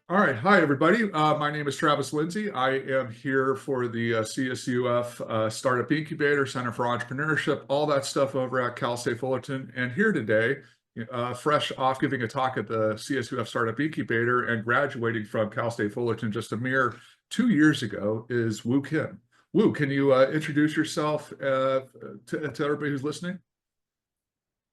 All right. Hi, everybody. My name is Travis Lindsay. I am here for the CSUF Startup Incubator, Center for Entrepreneurship, all that stuff over at Cal State Fullerton. And here today, fresh off giving a talk at the CSUF Startup Incubator and graduating from Cal State Fullerton just a mere 2 years ago, is Woo Kim. Woo, can you introduce yourself to everybody who's listening?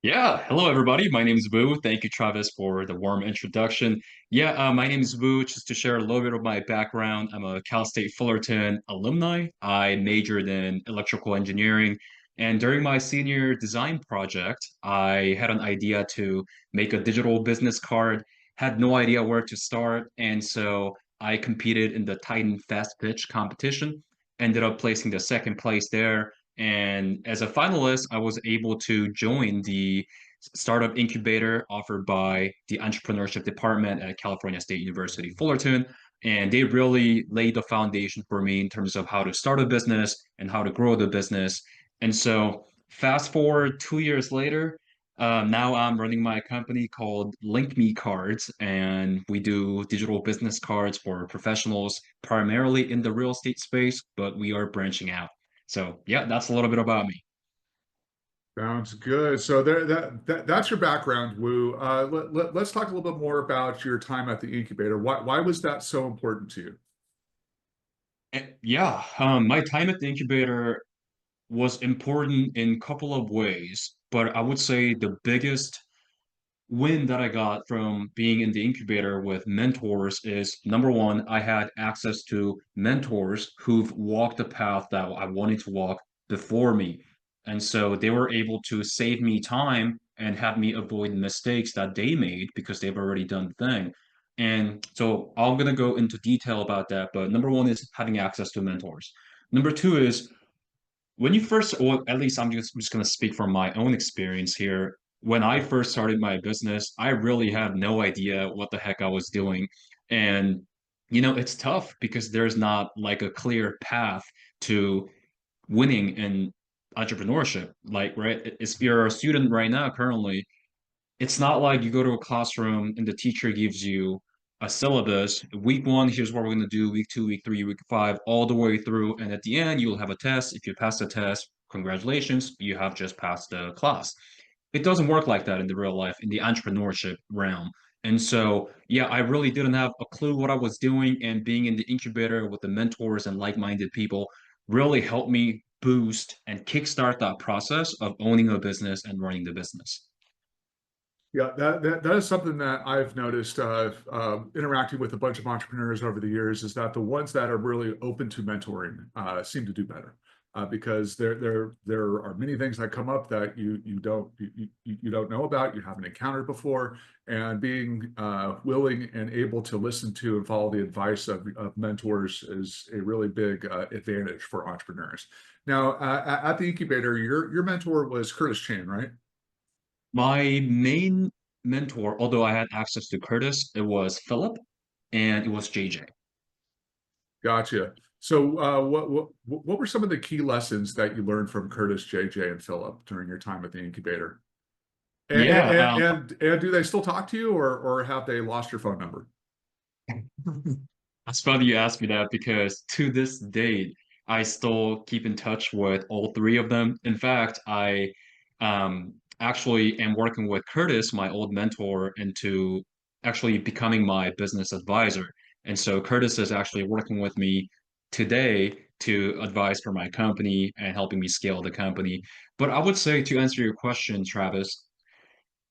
Yeah, hello everybody. My name is Wu. Thank you, Travis, for the warm introduction. My name is Wu. Just to share a little bit of my background, I'm a Cal State Fullerton alumni. I majored in electrical engineering, and during my senior design project, I had an idea to make a digital business card. Had no idea where to start, and so I competed in the Titan Fast Pitch competition. Ended up placing the second place there, and as a finalist, I was able to join the startup incubator offered by the entrepreneurship department at California State University, Fullerton. And they really laid the foundation for me in terms of how to start a business and how to grow the business. And so, fast forward 2 years later, now I'm running my company called LynkMe Cards, and we do digital business cards for professionals, primarily in the real estate space, but we are branching out. So yeah, that's a little bit about me. Sounds good. So that's your background, Woo. Let's talk a little bit more about your time at the incubator. Why was that so important to you? My time at the incubator was important in a couple of ways, but I would say the biggest win that I got from being in the incubator with mentors is number one, I had access to mentors who've walked the path that I wanted to walk before me. And so they were able to save me time and have me avoid mistakes that they made because they've already done the thing. And so I'm going to go into detail about that. But number one is having access to mentors. Number two is when you first, or at least I'm just going to speak from my own experience here. When I first started my business, I really had no idea what the heck I was doing. And, it's tough because there's not like a clear path to winning in entrepreneurship. Like, right, if you're a student right now, currently, it's not like you go to a classroom and the teacher gives you a syllabus. Week one, here's what we're going to do. Week two, week three, week five, all the way through. And at the end, you'll have a test. If you pass the test, congratulations, you have just passed the class. It doesn't work like that in the real life, in the entrepreneurship realm. And so, yeah, I really didn't have a clue what I was doing. And being in the incubator with the mentors and like minded people really helped me boost and kickstart that process of owning a business and running the business. Yeah, that is something that I've noticed interacting with a bunch of entrepreneurs over the years is that the ones that are really open to mentoring seem to do better because there are many things that come up that you don't know about, you haven't encountered before, and being willing and able to listen to and follow the advice of mentors is a really big advantage for entrepreneurs. Now, at the incubator, your mentor was Curtis Chan, right? My main mentor, although I had access to Curtis, it was Philip and it was JJ. Gotcha. So, what were some of the key lessons that you learned from Curtis, JJ, and Philip during your time at the incubator? And Yeah, and do they still talk to you, or have they lost your phone number? that's funny you asked me that because to this date, I still keep in touch with all three of them. In fact, I actually am working with Curtis, my old mentor, into actually becoming my business advisor. And so Curtis is actually working with me today to advise for my company and helping me scale the company. But I would say to answer your question, Travis,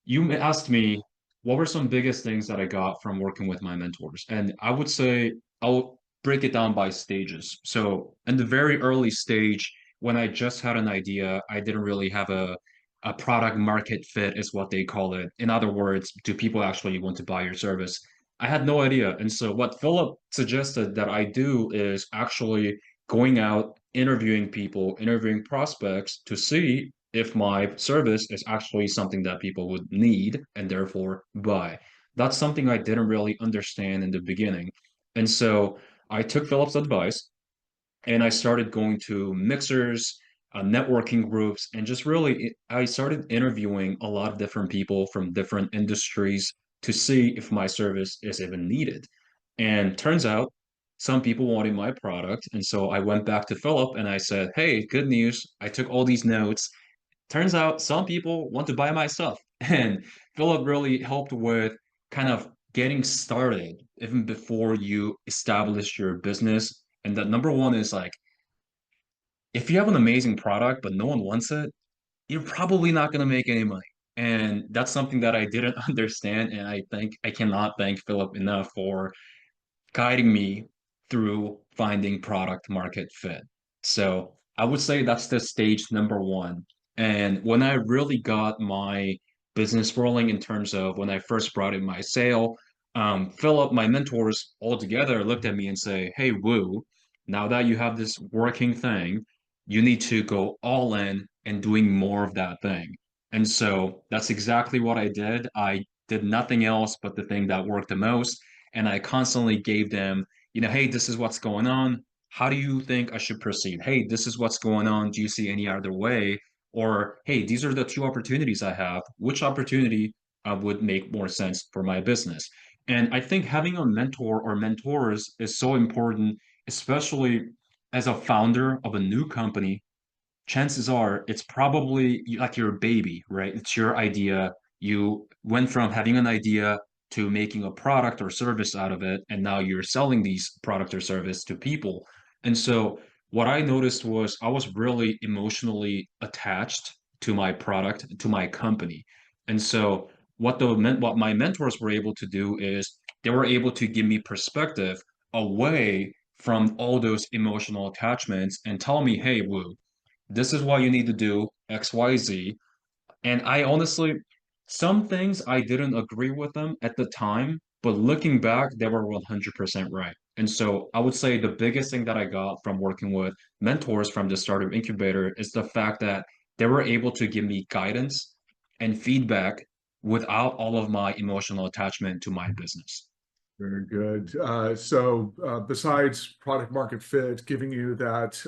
you asked me what were some biggest things that I got from working with my mentors. And I would say I'll break it down by stages. So in the very early stage, when I just had an idea, I didn't really have a product market fit, is what they call it. In other words, do people actually want to buy your service? I had no idea. And so what Philip suggested that I do is actually going out, interviewing people, interviewing prospects to see if my service is actually something that people would need and therefore buy. That's something I didn't really understand in the beginning. And so I took Philip's advice and I started going to mixers. networking groups, and just really, I started interviewing a lot of different people from different industries to see if my service is even needed. And turns out some people wanted my product. And so I went back to Philip and I said, hey, good news. I took all these notes. Turns out some people want to buy my stuff. And Philip really helped with kind of getting started even before you establish your business. And that number one is like, if you have an amazing product, but no one wants it, you're probably not going to make any money. And that's something that I didn't understand. And I think I cannot thank Philip enough for guiding me through finding product market fit. So I would say that's the stage number one. And when I really got my business rolling in terms of when I first brought in my sale, Philip, my mentors all together looked at me and say, hey, Woo, now that you have this working thing, you need to go all in and doing more of that thing. And so that's exactly what I did. I did nothing else but the thing that worked the most. And I constantly gave them, hey, this is what's going on. How do you think I should proceed? Hey, this is what's going on. Do you see any other way? Or, hey, these are the two opportunities I have. Which opportunity would make more sense for my business? And I think having a mentor or mentors is so important, especially as a founder of a new company. Chances are it's probably like your baby, right? It's your idea. You went from having an idea to making a product or service out of it, and now you're selling these product or service to people. And so what I noticed was I was really emotionally attached to my product, to my company. And so what my mentors were able to do is they were able to give me perspective away from all those emotional attachments and tell me, hey, Woo, this is what you need to do, X, Y, Z. And I honestly, some things I didn't agree with them at the time, but looking back, they were 100% right. And so I would say the biggest thing that I got from working with mentors from the Startup Incubator is the fact that they were able to give me guidance and feedback without all of my emotional attachment to my business. Very good. So besides product market fit, giving you that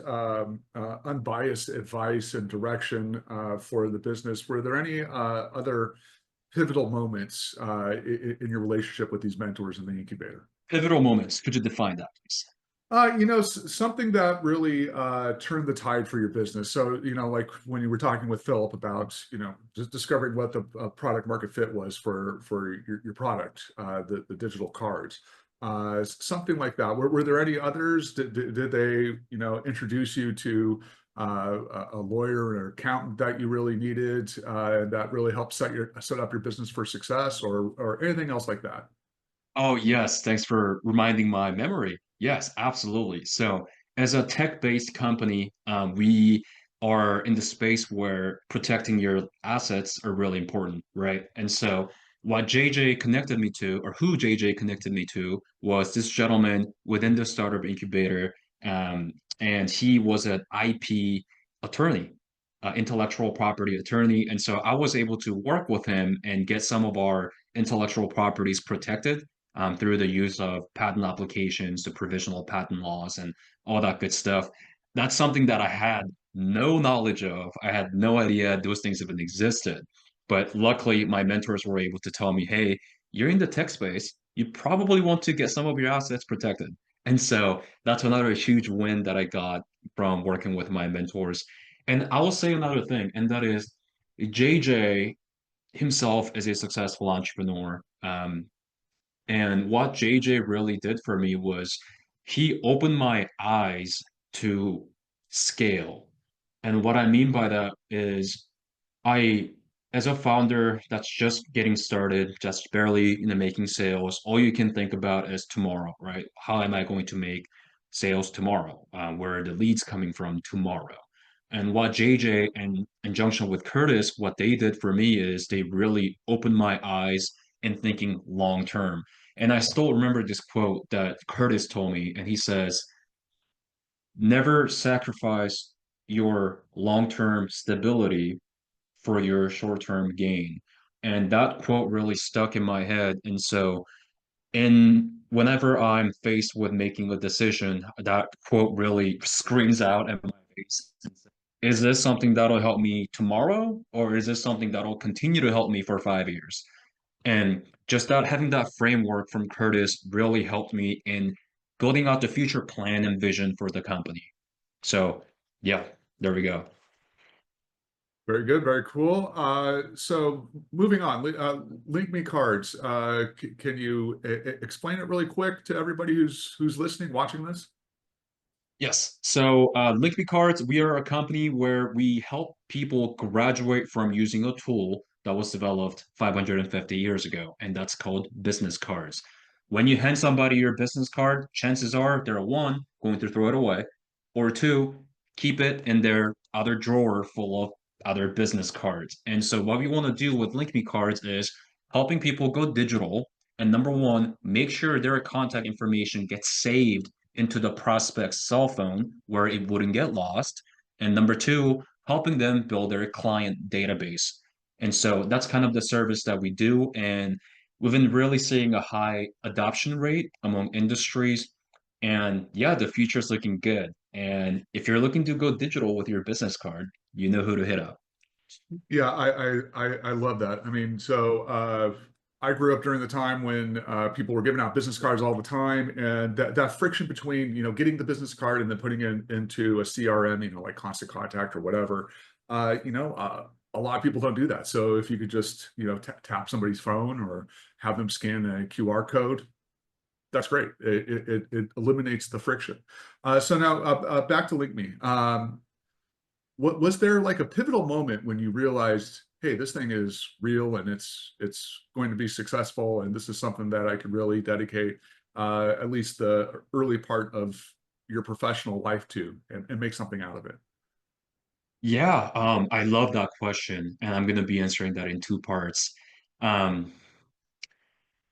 unbiased advice and direction for the business, were there any other pivotal moments in your relationship with these mentors in the incubator? Pivotal moments. Could you define that, please? Something that really turned the tide for your business. So, like when you were talking with Philip about, just discovering what the product market fit was for your product, the digital cards, something like that. Were there any others? Did they, introduce you to a lawyer or accountant that you really needed that really helped set up your business for success, or anything else like that? Oh, yes. Thanks for reminding my memory. Yes, absolutely. So, as a tech-based company, we are in the space where protecting your assets are really important, right? And so, what JJ connected me to, or who JJ connected me to, was this gentleman within the startup incubator, and he was an IP attorney, intellectual property attorney. And so, I was able to work with him and get some of our intellectual properties protected through the use of patent applications, the provisional patent laws, and all that good stuff. That's something that I had no knowledge of. I had no idea those things even existed. But luckily, my mentors were able to tell me, hey, you're in the tech space. You probably want to get some of your assets protected. And so that's another huge win that I got from working with my mentors. And I will say another thing, and that is JJ himself is a successful entrepreneur. And what JJ really did for me was he opened my eyes to scale. And what I mean by that is I, as a founder that's just getting started, just barely making sales, all you can think about is tomorrow, right? How am I going to make sales tomorrow? Where are the leads coming from tomorrow? And what JJ, in conjunction with Curtis, what they did for me is they really opened my eyes in thinking long term. And I still remember this quote that Curtis told me, and he says, never sacrifice your long term stability for your short-term gain. And that quote really stuck in my head. And so in whenever I'm faced with making a decision, that quote really screams out at my face. is this something that'll help me tomorrow, or is this something that'll continue to help me for 5 years? And just that having that framework from Curtis really helped me in building out the future plan and vision for the company. So yeah, there we go. Very good, very cool. So moving on, LynkMe Cards. Can you explain it really quick to everybody who's listening, watching this? Yes. So, LynkMe Cards, we are a company where we help people graduate from using a tool that was developed 550 years ago, and that's called business cards. When you hand somebody your business card, chances are they're one, going to throw it away, or two, keep it in their other drawer full of other business cards. And so, what we want to do with LynkMe Cards is helping people go digital. And number one, make sure their contact information gets saved into the prospect's cell phone where it wouldn't get lost. And number two, helping them build their client database. And so that's kind of the service that we do. And we've been really seeing a high adoption rate among industries. And yeah, the future is looking good. And if you're looking to go digital with your business card, you know who to hit up. Yeah, I love that. I mean, so I grew up during the time when people were giving out business cards all the time, and that friction between getting the business card and then putting it into a CRM, like Constant Contact or whatever, a lot of people don't do that. So if you could just tap somebody's phone or have them scan a QR code, that's great. It eliminates the friction. So now back to LinkMe. What was there like a pivotal moment when you realized, hey, this thing is real and it's going to be successful, and this is something that I could really dedicate at least the early part of your professional life to, and make something out of it? Yeah, I love that question, and I'm going to be answering that in two parts. Um,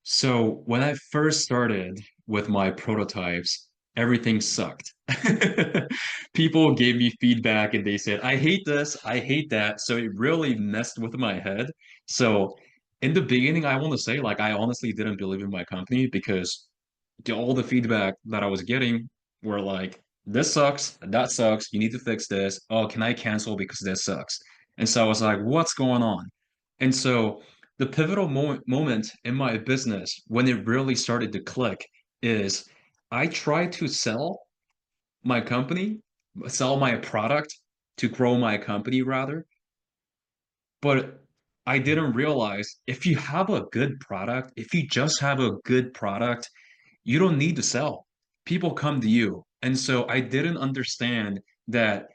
So when I first started with my prototypes, everything sucked. People gave me feedback and they said, I hate this, I hate that. So it really messed with my head. So in the beginning, I want to say, like, I honestly didn't believe in my company because all the feedback that I was getting were like, this sucks, that sucks, you need to fix this. Oh, can I cancel because this sucks? And so I was like, what's going on? And so the pivotal moment in my business when it really started to click is I tried to sell my company, sell my product to grow my company rather, but I didn't realize if you have a good product, if you just have a good product, you don't need to sell. People come to you. And so I didn't understand that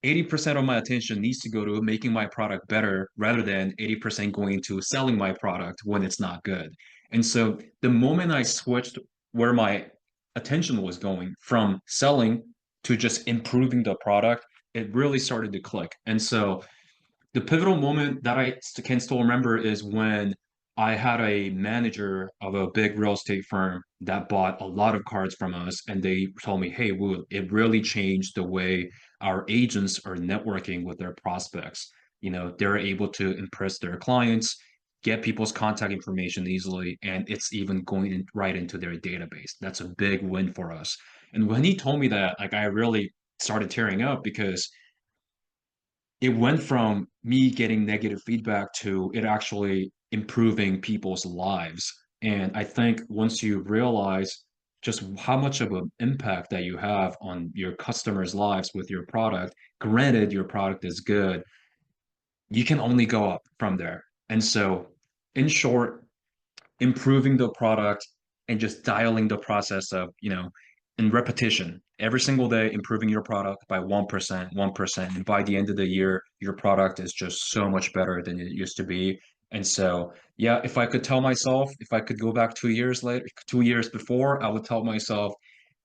80% of my attention needs to go to making my product better rather than 80% going to selling my product when it's not good. And so the moment I switched where my attention was going from selling to just improving the product, it really started to click. And so the pivotal moment that I can still remember is when I had a manager of a big real estate firm that bought a lot of cards from us, and they told me, "Hey, Wu, it really changed the way our agents are networking with their prospects. They're able to impress their clients, get people's contact information easily, and it's even going right into their database. That's a big win for us." And when he told me that, like, I really started tearing up because it went from me getting negative feedback to it actually improving people's lives. And I think once you realize just how much of an impact that you have on your customers' lives with your product, granted your product is good, you can only go up from there. And so, in short, improving the product and just dialing the process of, in repetition every single day, improving your product by 1%, 1%. And by the end of the year, your product is just so much better than it used to be. And so, yeah, if I could tell myself, if I could go back 2 years later, 2 years before, I would tell myself,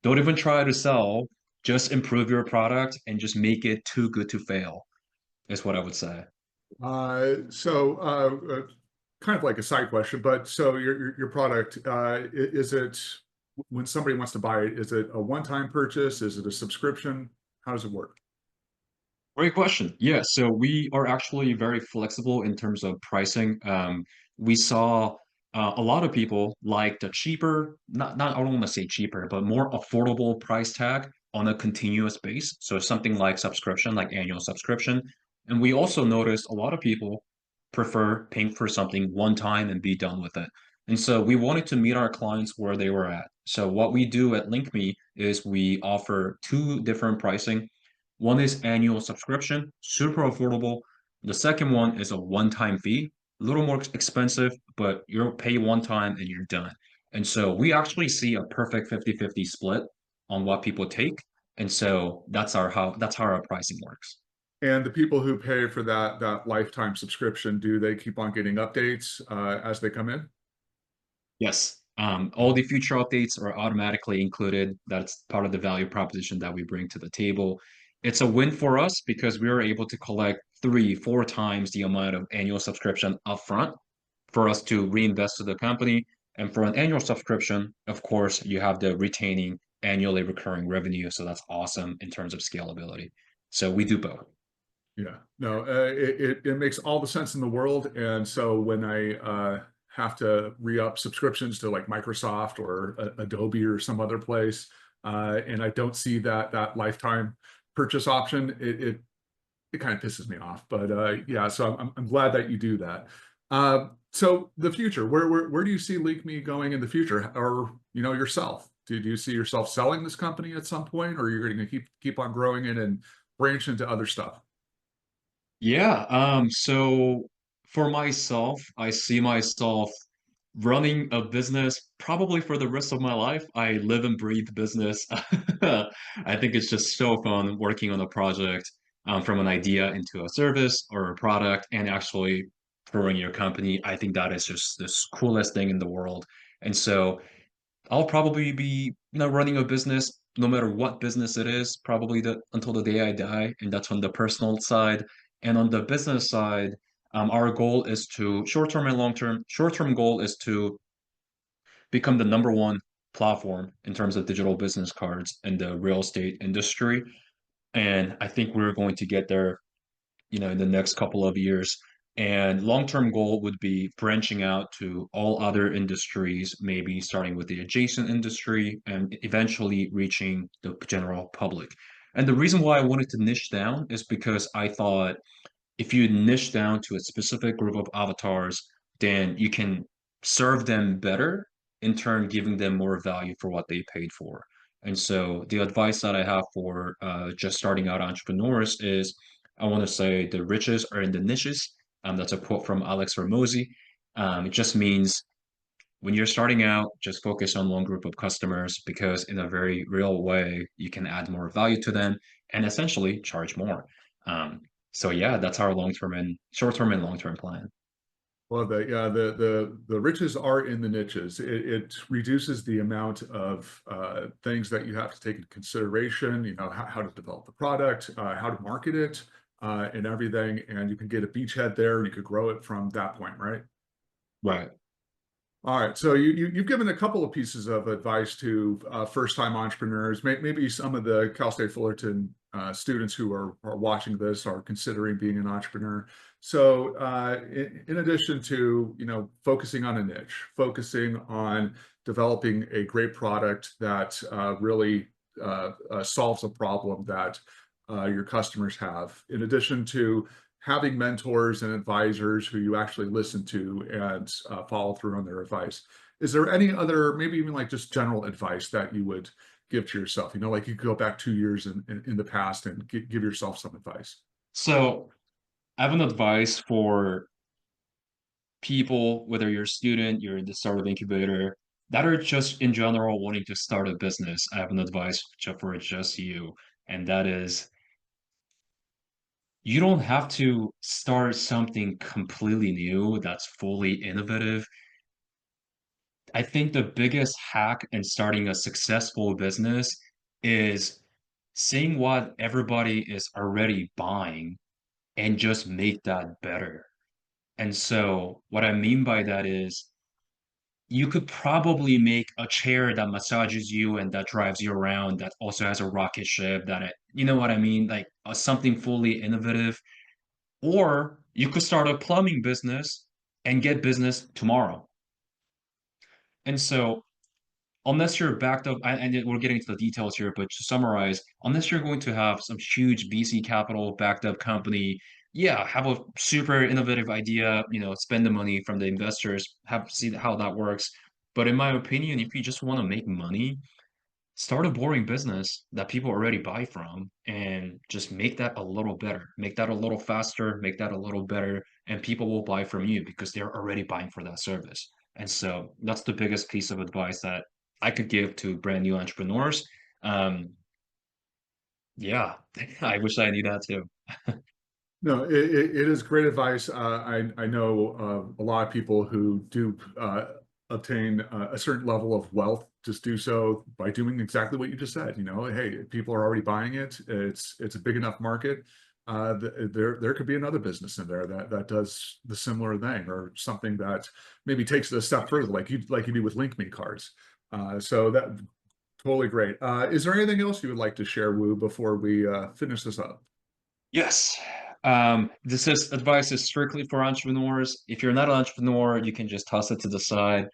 don't even try to sell, just improve your product and just make it too good to fail, is what I would say. So kind of like a side question, but so your product, is it, when somebody wants to buy it, is it a one-time purchase? Is it a subscription? How does it work? Great question. Yeah, so we are actually very flexible in terms of pricing. We saw a lot of people like the cheaper, not I don't want to say cheaper, but more affordable price tag on a continuous base. So something like subscription, like annual subscription. And we also noticed a lot of people prefer paying for something one time and be done with it. And so we wanted to meet our clients where they were at. So what we do at LynkMe is we offer two different pricing. One is annual subscription, super affordable. The second one is a one-time fee, a little more expensive, but you'll pay one time and you're done. And so we actually see a perfect 50-50 split on what people take. And so that's how our pricing works. And the people who pay for that lifetime subscription, do they keep on getting updates as they come in? Yes. All the future updates are automatically included. That's part of the value proposition that we bring to the table. It's a win for us because we are able to collect 3, 4 times the amount of annual subscription upfront for us to reinvest to the company. And for an annual subscription, of course, you have the retaining annually recurring revenue. So that's awesome in terms of scalability. So we do both. Yeah, no, it makes all the sense in the world. And so when I have to re-up subscriptions to like Microsoft or Adobe or some other place, and I don't see that lifetime purchase option, it kind of pisses me off. But yeah, so I'm glad that you do that. So the future, where do you see LeakMe going in the future, or yourself? Do you see yourself selling this company at some point, or you're going to keep on growing it and branch into other stuff? Yeah, so for myself, I see myself running a business probably for the rest of my life. I live and breathe business. I think it's just so fun working on a project from an idea into a service or a product and actually growing your company. I think that is just this coolest thing in the world. And so I'll probably be, running a business no matter what business it is, probably until the day I die, and that's on the personal side. And on the business side, our goal is to short-term and long-term. Short-term goal is to become the number one platform in terms of digital business cards in the real estate industry. And I think we're going to get there in the next couple of years. And long-term goal would be branching out to all other industries, maybe starting with the adjacent industry and eventually reaching the general public. And the reason why I wanted to niche down is because I thought if you niche down to a specific group of avatars, then you can serve them better, in turn giving them more value for what they paid for. And so the advice that I have for just starting out entrepreneurs is I want to say the riches are in the niches. That's a quote from Alex Ramosi. It just means when you're starting out, just focus on one group of customers because in a very real way, you can add more value to them and essentially charge more. Um, so yeah, that's our long-term and short-term and long-term plan. Well, the riches are in the niches. It reduces the amount of things that you have to take into consideration. How to develop the product, how to market it, and everything. And you can get a beachhead there, and you could grow it from that point, right? Right. All right. So you've given a couple of pieces of advice to first-time entrepreneurs. Maybe some of the Cal State Fullerton students who are watching this are considering being an entrepreneur. So in addition to focusing on a niche, focusing on developing a great product that really solves a problem that your customers have, in addition to having mentors and advisors who you actually listen to and follow through on their advice. Is there any other, maybe even like just general advice that you would give to yourself? Like you could go back 2 years in the past and give yourself some advice. So I have an advice for people, whether you're a student, you're in the startup incubator, that are just in general wanting to start a business. I have an advice for just you, and that is you don't have to start something completely new that's fully innovative. I think the biggest hack in starting a successful business is seeing what everybody is already buying and just make that better. And so, what I mean by that is you could probably make a chair that massages you and that drives you around that also has a rocket ship you know what I mean? Like something fully innovative. Or you could start a plumbing business and get business tomorrow. And so unless you're backed up, and we're getting into the details here, but to summarize, unless you're going to have some huge VC capital backed up company, yeah, have a super innovative idea, spend the money from the investors, have see how that works. But in my opinion, if you just want to make money, start a boring business that people already buy from and just make that a little better, make that a little faster, make that a little better, and people will buy from you because they're already buying for that service. And so that's the biggest piece of advice that I could give to brand new entrepreneurs. Um, yeah, I wish I knew that too. No, it is great advice. I know a lot of people who do obtain a certain level of wealth, just do so by doing exactly what you just said. Hey, people are already buying it. It's a big enough market. There could be another business in there that does the similar thing, or something that maybe takes it a step further, like you do with LynkMe Cards. So that totally great. Is there anything else you would like to share, Wu, before we finish this up? Yes. This is advice is strictly for entrepreneurs. If you're not an entrepreneur, you can just toss it to the side.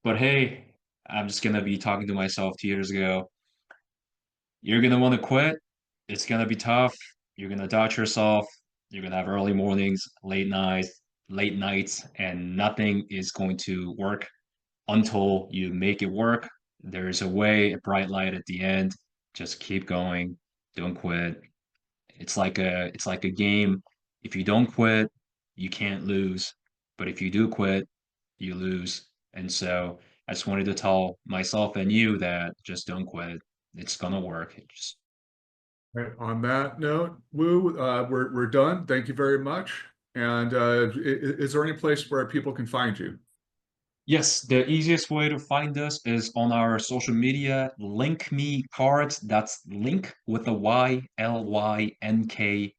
But hey, I'm just gonna be talking to myself 2 years ago. You're gonna want to quit. It's gonna be tough. You're gonna doubt yourself. You're gonna have early mornings, late nights, and nothing is going to work until you make it work. There's a way, a bright light at the end. Just keep going. Don't quit. It's like a game. If you don't quit, you can't lose. But if you do quit, you lose. And so I just wanted to tell myself and you that just don't quit. It's gonna work. Just Right. On that note, Wu, we're done. Thank you very much. And is there any place where people can find you? yes, the easiest way to find us is on our social media, Link Me Cards. That's link with a Y, LYNKME,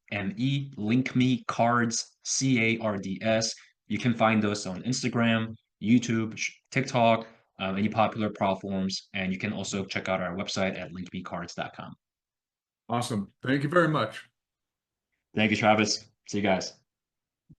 Link Me Cards, CARDS. You can find us on Instagram, YouTube, TikTok, any popular platforms, and you can also check out our website at linkmecards.com. Awesome. Thank you very much. Thank you, Travis. See you guys.